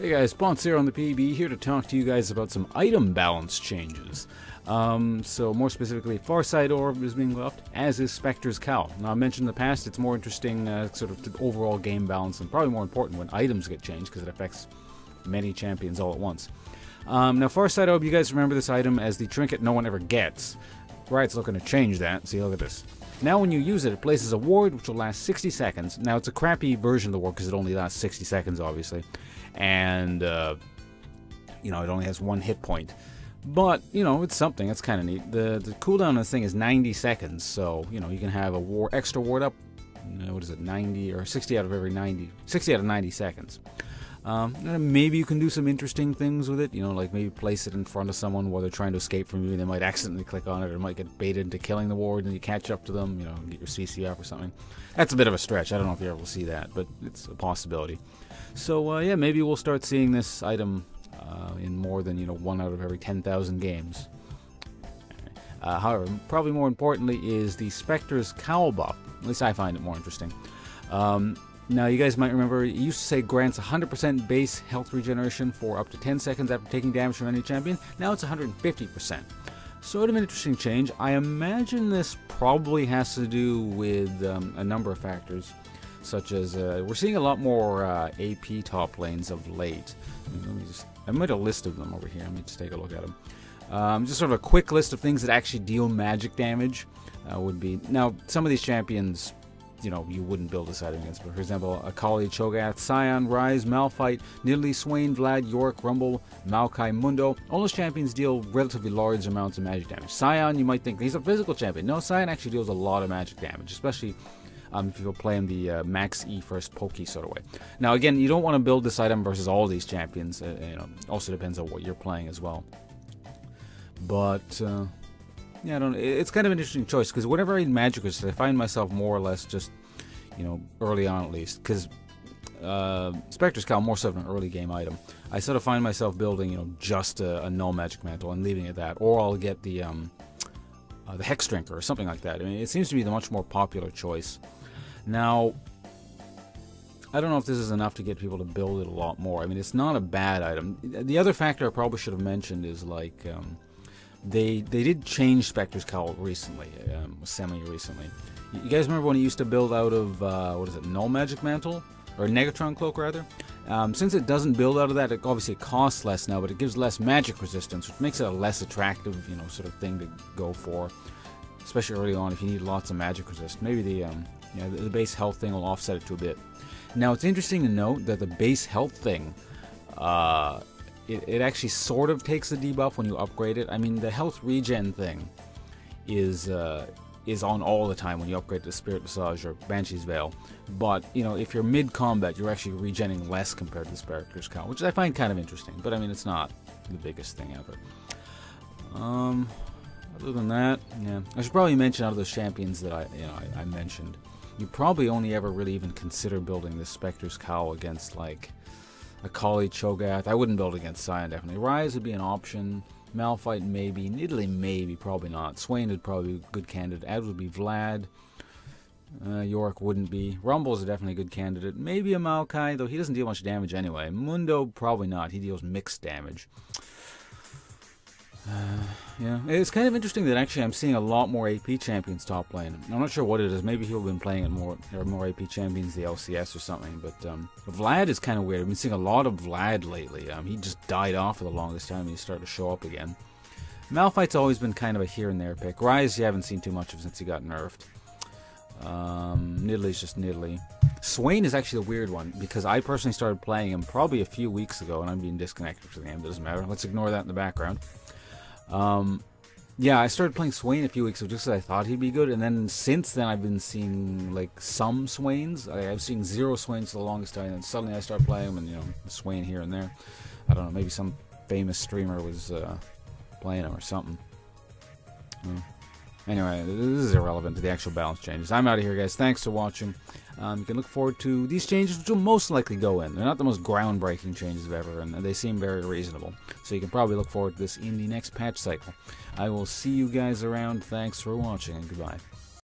Hey guys, Sponsor here on the PB, here to talk to you guys about some item balance changes. So more specifically, Farsight Orb is being buffed, as is Specter's Cowl. Now I mentioned in the past, it's more interesting sort of to overall game balance, and probably more important when items get changed, because it affects many champions all at once. Now Farsight Orb, you guys remember this item as the trinket no one ever gets. Riot's looking to change that. See, look at this. Now when you use it, it places a ward which will last 60 seconds. Now it's a crappy version of the ward because it only lasts 60 seconds, obviously. And, you know, it only has one hit point. But, you know, it's something. It's kind of neat. The cooldown on this thing is 90 seconds. So, you know, you can have a extra ward up, what is it, 90 or 60 out of every 90, 60 out of 90 seconds. Maybe you can do some interesting things with it, you know, like maybe place it in front of someone while they're trying to escape from you, and they might accidentally click on it, or might get baited into killing the ward, and you catch up to them, you know, get your CC up or something. That's a bit of a stretch. I don't know if you're able to see that, but it's a possibility. So, yeah, maybe we'll start seeing this item in more than, you know, 1 out of every 10,000 games. However, probably more importantly is the Specter's Cowl buff. At least I find it more interesting. Now, you guys might remember, it used to say grants 100% base health regeneration for up to 10 seconds after taking damage from any champion. Now it's 150%. Sort of an interesting change. I imagine this probably has to do with a number of factors, such as we're seeing a lot more AP top lanes of late. I made a list of them over here. Let me just take a look at them. Just sort of a quick list of things that actually deal magic damage would be. Now, some of these champions, you know, you wouldn't build this item against. But for example, Akali, Cho'Gath, Sion, Ryze, Malphite, Nidalee, Swain, Vlad, Yorick, Rumble, Maokai, Mundo. All those champions deal relatively large amounts of magic damage. Sion, you might think he's a physical champion. No, Sion actually deals a lot of magic damage, especially if you're playing the max E first pokey sort of way. Now again, you don't want to build this item versus all these champions. You know, also depends on what you're playing as well. But yeah, I don't know. It's kind of an interesting choice, because whenever I read magic resist, I find myself more or less just, you know, early on at least, because Specter's Cowl more so of an early game item. I sort of find myself building, you know, just a null magic mantle and leaving it at that, or I'll get the Hex Drinker or something like that. I mean, it seems to be the much more popular choice. Now, I don't know if this is enough to get people to build it a lot more. I mean, it's not a bad item. The other factor I probably should have mentioned is, like, they did change Specter's Cowl recently, semi-recently. You guys remember when he used to build out of, what is it, Null Magic Mantle? Or Negatron Cloak, rather? Since it doesn't build out of that, obviously it costs less now, but it gives less magic resistance, which makes it a less attractive, you know, sort of thing to go for. Especially early on if you need lots of magic resist. Maybe the base health thing will offset it to a bit. Now, it's interesting to note that the base health thing, it actually sort of takes a debuff when you upgrade it. I mean, the health regen thing is on all the time when you upgrade to Spirit Visage or Banshee's Veil. But, you know, if you're mid-combat, you're actually regenning less compared to the Specter's Cowl, which I find kind of interesting. But, I mean, it's not the biggest thing ever. Other than that, yeah. I should probably mention out of those champions that I mentioned, you probably only ever really even consider building this Specter's Cowl against, like, Akali, Cho'Gath. I wouldn't build against Sion, definitely. Ryze would be an option. Malphite, maybe. Nidalee, maybe. Probably not. Swain would probably be a good candidate. Ad would be Vlad. Yorick wouldn't be. Rumble's definitely a good candidate. Maybe a Maokai, though he doesn't deal much damage anyway. Mundo, probably not. He deals mixed damage. Yeah, it's kind of interesting that actually I'm seeing a lot more AP champions top lane. I'm not sure what it is. Maybe people have been playing it more. There are more AP champions, the LCS or something. But Vlad is kind of weird. I've been seeing a lot of Vlad lately. He just died off for the longest time, and he's starting to show up again. Malphite's always been kind of a here and there pick. Ryze, you haven't seen too much of since he got nerfed. Nidalee's just Nidalee. Swain is actually the weird one, because I personally started playing him probably a few weeks ago, and I'm being disconnected from the game. It doesn't matter. Let's ignore that in the background. Yeah, I started playing Swain a few weeks ago just because I thought he'd be good, and then since then I've been seeing, like, some Swains. I was seeing 0 Swains for the longest time, and then suddenly I started playing him, and, you know, Swain here and there. I don't know, maybe some famous streamer was playing him or something. Anyway, this is irrelevant to the actual balance changes. I'm out of here, guys. Thanks for watching. You can look forward to these changes, which will most likely go in. They're not the most groundbreaking changes ever, and they seem very reasonable. So you can probably look forward to this in the next patch cycle. I will see you guys around. Thanks for watching, and goodbye.